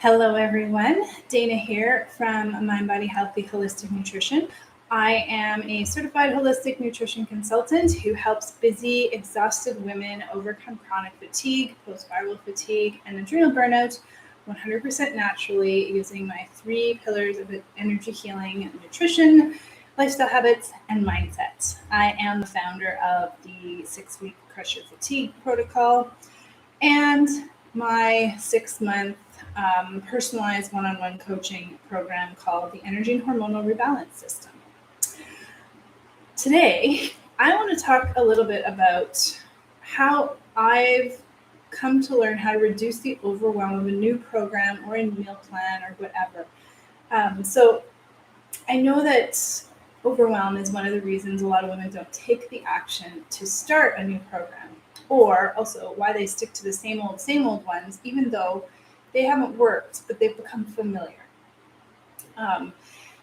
Hello, everyone. Dana here from Mind Body Healthy Holistic Nutrition. I am a certified holistic nutrition consultant who helps busy, exhausted women overcome chronic fatigue, post-viral fatigue, and adrenal burnout 100% naturally using my 3 pillars of energy healing: nutrition, lifestyle habits, and mindset. I am the founder of the 6-week Crush Your Fatigue protocol and my 6-month personalized one-on-one coaching program called the Energy and Hormonal Rebalance System. Today, I want to talk a little bit about how I've come to learn how to reduce the overwhelm of a new program or a meal plan or whatever. So I know that overwhelm is one of the reasons a lot of women don't take the action to start a new program, or also why they stick to the same old ones, even though they haven't worked, but they've become familiar.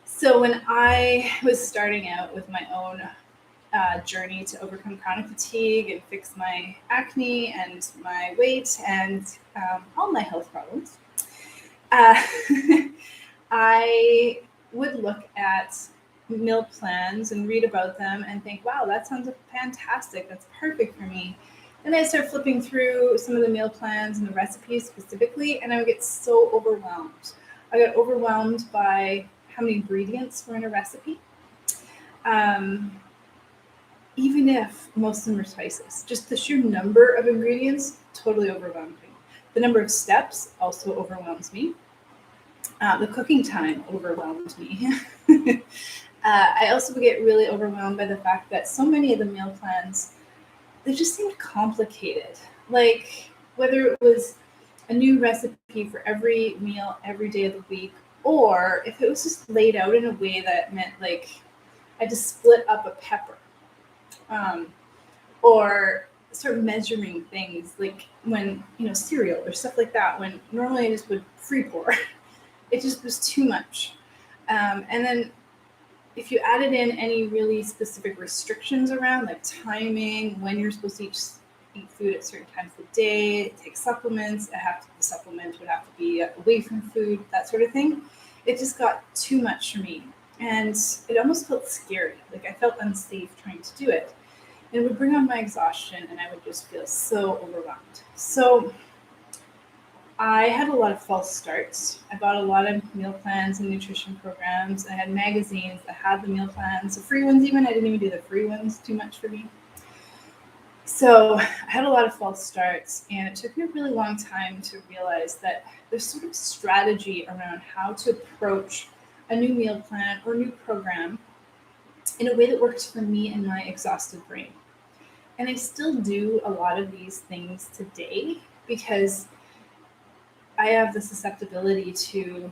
So when I was starting out with my own journey to overcome chronic fatigue and fix my acne and my weight and all my health problems, uh, I would look at meal plans and read about them and think, wow, that sounds fantastic. That's perfect for me. Then I start flipping through some of the meal plans and the recipes specifically, and I would get so overwhelmed. I got overwhelmed by how many ingredients were in a recipe. Even if most of them are spices, just the sheer number of ingredients totally overwhelmed me. The number of steps also overwhelms me. The cooking time overwhelmed me. I also would get really overwhelmed by the fact that so many of the meal plans, they just seemed complicated. Like whether it was a new recipe for every meal every day of the week, or if it was just laid out in a way that meant like I just split up a pepper, or start measuring things like when cereal or stuff like that. When normally I just would free pour, it just was too much. And then if you added in any really specific restrictions around, like timing, when you're supposed to eat food at certain times of the day, take supplements, the supplement would have to be away from food, that sort of thing. It just got too much for me. And it almost felt scary. Like I felt unsafe trying to do it. And it would bring on my exhaustion, and I would just feel so overwhelmed. So I had a lot of false starts. I bought a lot of meal plans and nutrition programs. I had magazines that had the meal plans, the free ones even. I didn't even do the free ones, too much for me. So I had a lot of false starts, and it took me a really long time to realize that there's sort of strategy around how to approach a new meal plan or new program in a way that works for me and my exhausted brain. And I still do a lot of these things today because I have the susceptibility to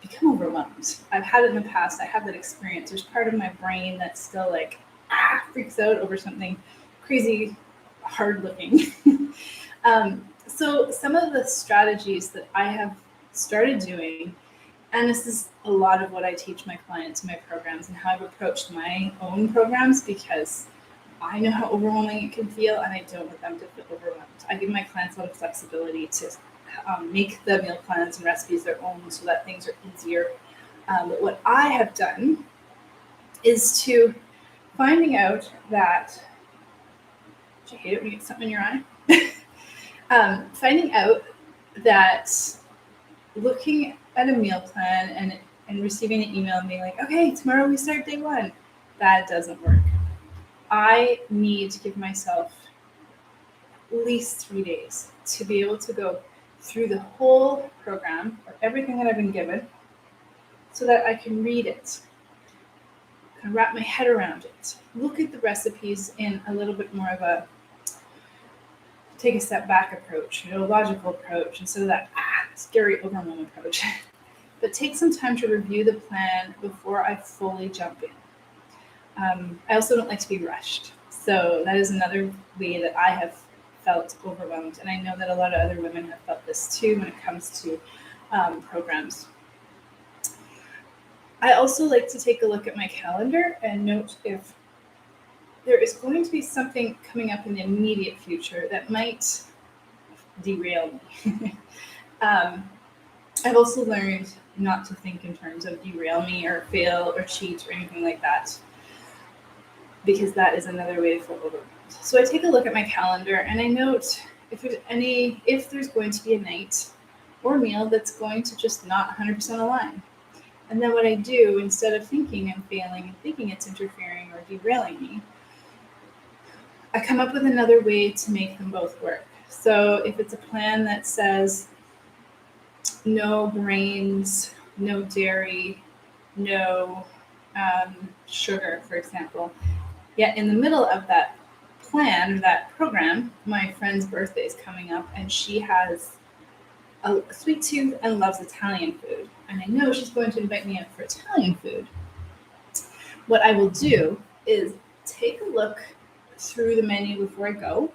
become overwhelmed. I've had it in the past. I have that experience. There's part of my brain that's still like, freaks out over something crazy hard looking. So some of the strategies that I have started doing, and this is a lot of what I teach my clients in my programs and how I've approached my own programs, because I know how overwhelming it can feel, and I don't want them to feel overwhelmed. I give my clients a lot of flexibility to make the meal plans and recipes their own so that things are easier. But what I have done is to finding out that, do you hate it when you get something in your eye? Finding out that looking at a meal plan and receiving an email and being like, okay, tomorrow we start day 1, that doesn't work. I need to give myself at least 3 days to be able to go through the whole program or everything that I've been given so that I can read it, kind of wrap my head around it, look at the recipes in a little bit more of a take a step back approach, a logical approach, instead of that scary overwhelm approach. But take some time to review the plan before I fully jump in. I also don't like to be rushed. So that is another way that I have felt overwhelmed. And I know that a lot of other women have felt this too when it comes to programs. I also like to take a look at my calendar and note if there is going to be something coming up in the immediate future that might derail me. I've also learned not to think in terms of derail me or fail or cheat or anything like that, because that is another way to feel overwhelmed. So I take a look at my calendar and I note if there's going to be a night or meal that's going to just not 100% align. And then what I do, instead of thinking I'm failing and thinking it's interfering or derailing me, I come up with another way to make them both work. So if it's a plan that says no grains, no dairy, no sugar, for example, yet in the middle of that plan or that program, my friend's birthday is coming up and she has a sweet tooth and loves Italian food. And I know she's going to invite me out for Italian food. What I will do is take a look through the menu before I go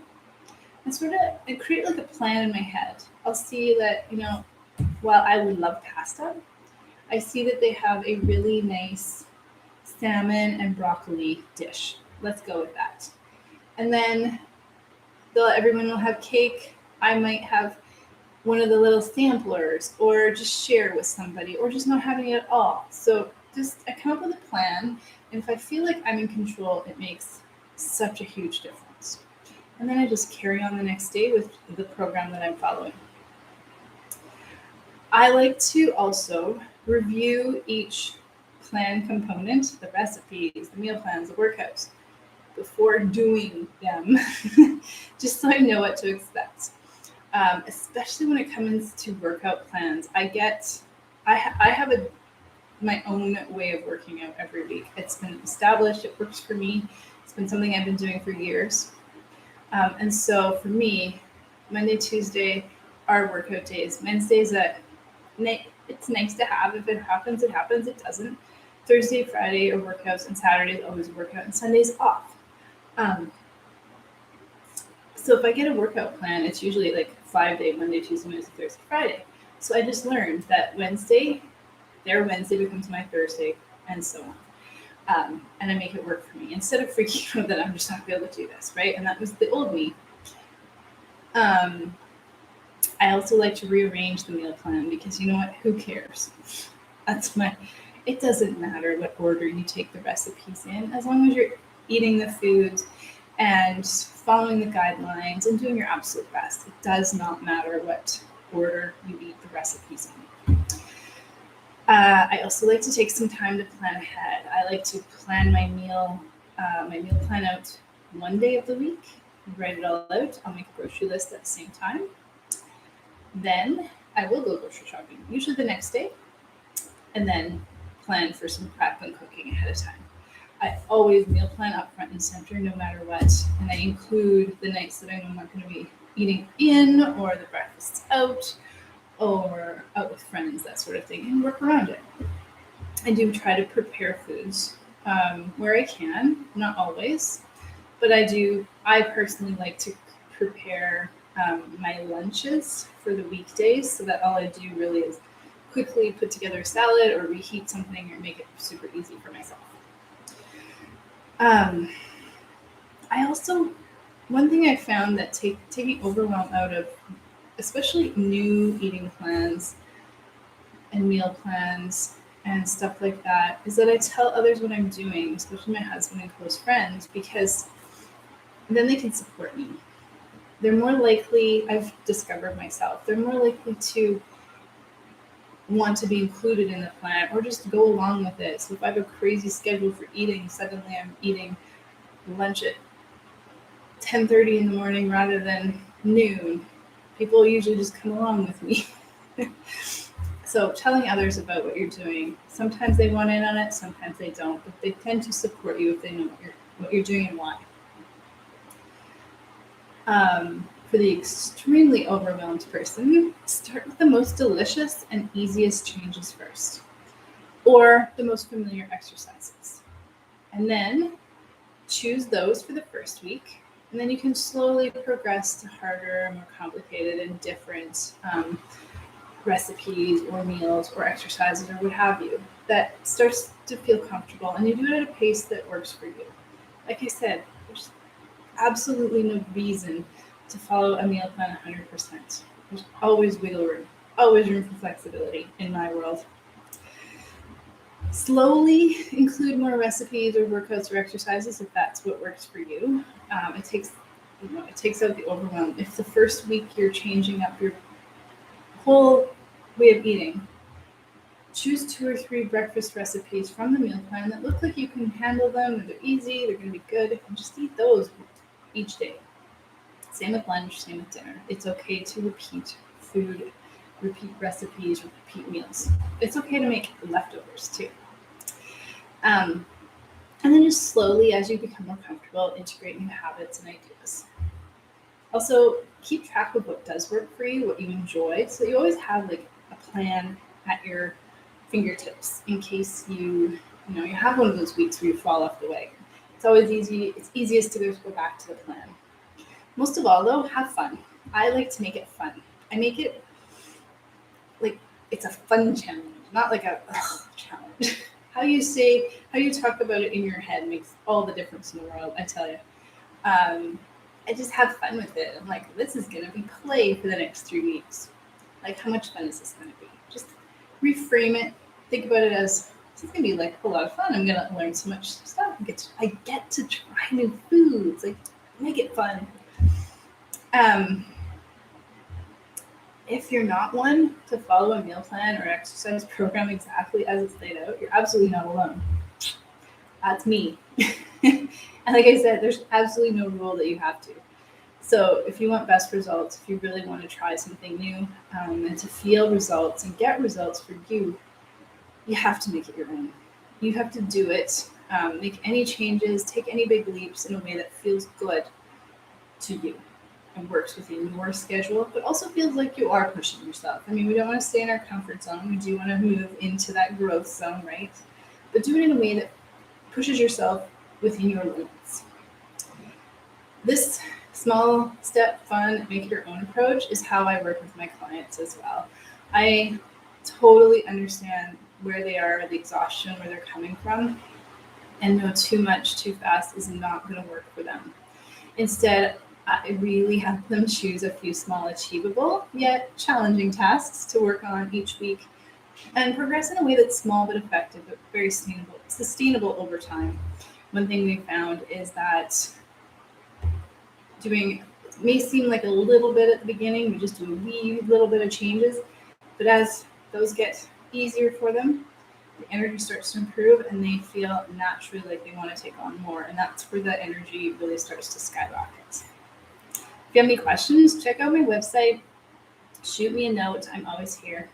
and sort of create like a plan in my head. I'll see that, while I would love pasta, I see that they have a really nice salmon and broccoli dish. Let's go with that. And then everyone will have cake. I might have one of the little samplers or just share with somebody or just not having it at all. So I come up with a plan, and if I feel like I'm in control, it makes such a huge difference. And then I just carry on the next day with the program that I'm following. I like to also review each plan component, the recipes, the meal plans, the workouts, before doing them, just so I know what to expect. Especially when it comes to workout plans, I have my own way of working out every week. It's been established. It works for me. It's been something I've been doing for years. And so for me, Monday, Tuesday are workout days. Wednesdays it's nice to have. If it happens, it happens. It doesn't. Thursday, Friday are workouts, and Saturday is always a workout, and Sunday's off. So if I get a workout plan, it's usually like 5-day, Monday, Tuesday, Wednesday, Thursday, Friday. So I just learned that their Wednesday becomes my Thursday, and so on. And I make it work for me instead of freaking out that I'm just not going to be able to do this, right? And that was the old me. I also like to rearrange the meal plan because you know what? Who cares? It doesn't matter what order you take the recipes in, as long as you're eating the foods and following the guidelines and doing your absolute best. It does not matter what order you eat the recipes in. I also like to take some time to plan ahead. I like to plan my meal plan out one day of the week, write it all out. I'll make a grocery list at the same time. Then I will go grocery shopping, usually the next day, and then plan for some prep and cooking ahead of time. I always meal plan up front and center no matter what, and I include the nights that I'm not going to be eating in, or the breakfasts out, or out with friends, that sort of thing, and work around it. I do try to prepare foods where I can, not always, but I personally like to prepare my lunches for the weekdays, so that all I do really is quickly put together a salad or reheat something or make it super easy for myself. One thing I found that taking overwhelm out of especially new eating plans and meal plans and stuff like that is that I tell others what I'm doing, especially my husband and close friends, because then they can support me. They're more likely, I've discovered myself, they're more likely to want to be included in the plan or just go along with it. So if I have a crazy schedule for eating, suddenly I'm eating lunch at 10:30 in the morning rather than noon. People usually just come along with me. So telling others about what you're doing, sometimes they want in on it, sometimes they don't, but they tend to support you if they know what you're doing and why. For the extremely overwhelmed person, start with the most delicious and easiest changes first, or the most familiar exercises. And then choose those for the first week, and then you can slowly progress to harder, more complicated, and different recipes or meals or exercises or what have you that starts to feel comfortable, and you do it at a pace that works for you. Like I said, there's absolutely no reason to follow a meal plan 100%. There's always wiggle room. always room for flexibility in my world. Slowly include more recipes or workouts or exercises if that's what works for you. It takes out the overwhelm. If the first week you're changing up your whole way of eating, choose 2 or 3 breakfast recipes from the meal plan that look like you can handle them, they're easy, they're going to be good, and just eat those each day. Same with lunch, same with dinner. It's okay to repeat food, repeat recipes, repeat meals. It's okay to make leftovers too. Um, and then just slowly, as you become more comfortable, integrate new habits and ideas. Also, keep track of what does work for you, what you enjoy, so you always have like a plan at your fingertips in case you have one of those weeks where you fall off the wagon. It's always easy. It's easiest to go back to the plan. Most of all, though, have fun. I like to make it fun. I make it like it's a fun challenge, not like a challenge. How you talk about it in your head makes all the difference in the world, I tell you. I just have fun with it. I'm like, this is going to be play for the next 3 weeks. Like, how much fun is this going to be? Just reframe it. Think about it as, this is going to be like a lot of fun. I'm going to learn so much stuff. I get to try new foods. Like, make it fun. If you're not one to follow a meal plan or exercise program exactly as it's laid out, you're absolutely not alone. That's me. And like I said, there's absolutely no rule that you have to. So if you want best results, if you really want to try something new and to feel results and get results for you, you have to make it your own. You have to do it, make any changes, take any big leaps in a way that feels good to you and works within your schedule, but also feels like you are pushing yourself. I mean, we don't want to stay in our comfort zone. We do want to move into that growth zone, right? But do it in a way that pushes yourself within your limits. This small step, fun, make it your own approach is how I work with my clients as well. I totally understand where they are, the exhaustion, where they're coming from, and know too much too fast is not going to work for them. Instead, I really have them choose a few small, achievable, yet challenging tasks to work on each week and progress in a way that's small but effective, but very sustainable over time. One thing we found is that doing may seem like a little bit at the beginning, we just do a wee little bit of changes, but as those get easier for them, the energy starts to improve and they feel naturally like they want to take on more, and that's where the energy really starts to skyrocket. If you have any questions, check out my website, shoot me a note. I'm always here.